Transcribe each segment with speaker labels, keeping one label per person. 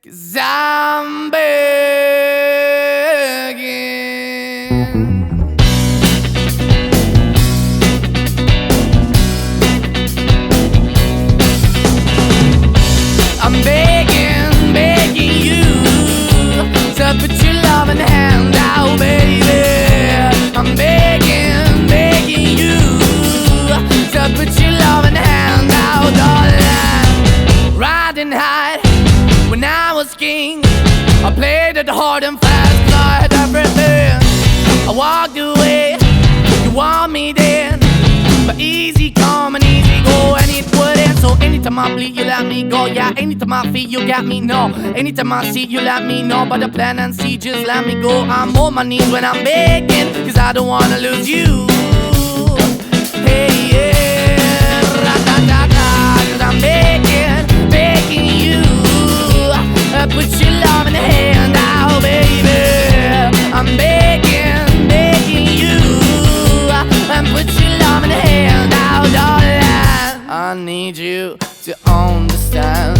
Speaker 1: 'Cause I'm begging. I'm begging, begging you to put your loving hand out, baby. I'm begging, begging you to put your loving hand out, darling. Riding high when I was king, I played it hard and fast, 'cause I had everything. I walked away, you want me then, but easy come and easy go, and it wouldn't. So anytime I bleed, you let me go. Yeah, anytime I feel, you got me, no. Anytime I see, you let me know. But the plan and see, just let me go. I'm on my knees when I'm begging, 'cause I don't wanna lose you. Hey, yeah, ra-da-da-da, 'cause I'm begging, begging you. Put your love in the hand out, baby. I'm begging, begging you. And put your love in the hand out, darling. I need you to understand.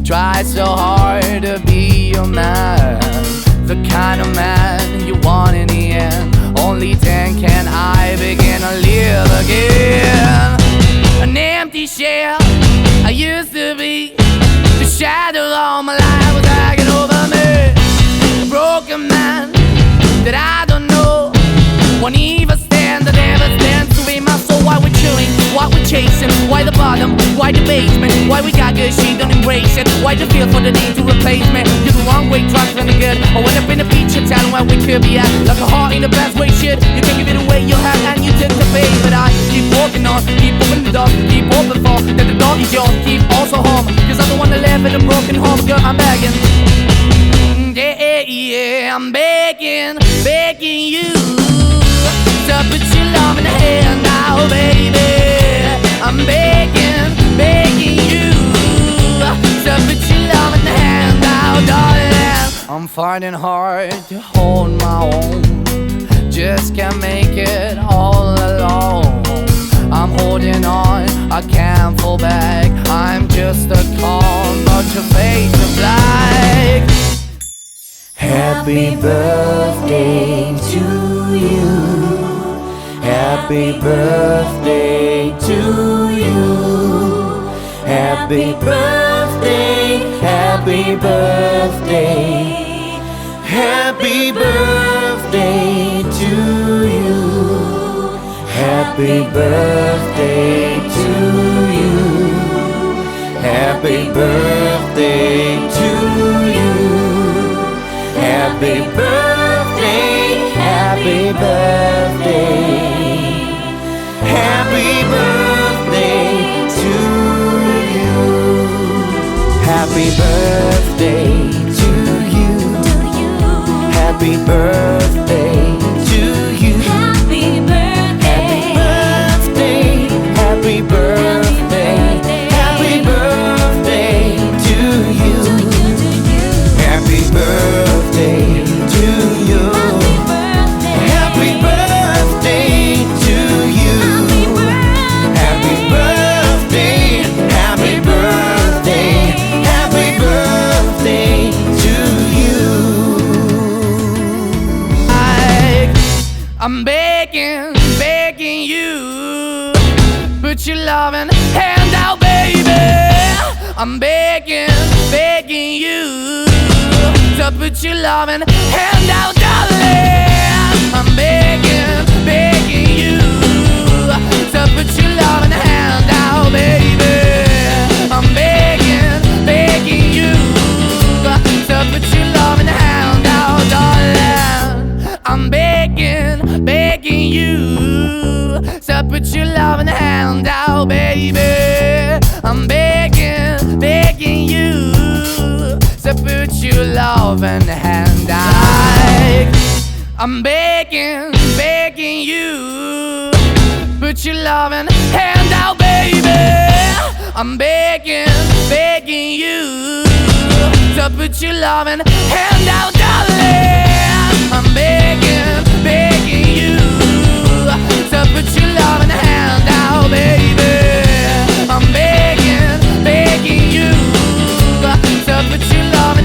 Speaker 1: Try so hard to be your man, the kind of man you want in the end. Only then can I begin to live again. An empty shell I used to be, the shadow all my life was hanging over me. A broken man that I don't know, won't even stand, that never stands to be my soul. Why we're chilling, why we're chasing, why the bottom, why the basement, why we got good, she don't embrace it. Why the feel for the need to replace me? You're the wrong way, trying to the good. I went up in the feature town where we could be at, like a heart in the best way, shit. You can give it away, you have, and you took the bait. But I keep walking on, keep opening the door, keep open for that the door is yours, keep also home. 'Cause I don't wanna live in a broken home, girl, I'm begging. Yeah, yeah, I'm begging, begging you to put your love in the hand now, baby. I'm begging, begging you to put your love in the hand now, darling. I'm fighting hard to hold my own, just can't make it all alone. I'm holding on, I can't fall back. I'm just a call, but your face is black.
Speaker 2: Happy birthday to you. Happy birthday to you. Happy birthday, happy birthday. Happy birthday to you. Happy birthday to you. Happy birthday to you. Happy birthday, happy birthday. Happy birthday to you. Happy birthday to you. Happy birthday to you.
Speaker 3: Happy birthday.
Speaker 2: Happy birthday. Happy birthday to you. Happy birthday to you. Happy birthday to you. Happy birthday. Happy birthday. Happy birthday to you.
Speaker 1: I'm begging, begging you, put your loving hand out, baby. I'm begging, begging you to put your loving hand out, darling. I'm begging, begging you to put your loving hand out, baby. I'm begging, begging you to put your loving hand out, darling. I'm begging, begging you to put your loving hand out, baby. I'm begging, begging you to put your loving hand out. I'm begging, begging you, put your loving hand out, baby. I'm begging, begging you to put your loving hand out, darling. I'm begging, begging you to put your loving hand out, baby. I'm begging, begging you to put your loving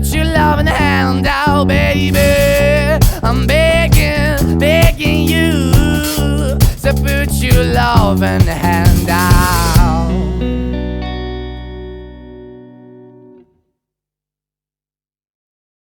Speaker 1: put your loving hand out, baby. I'm begging, begging you to put your loving hand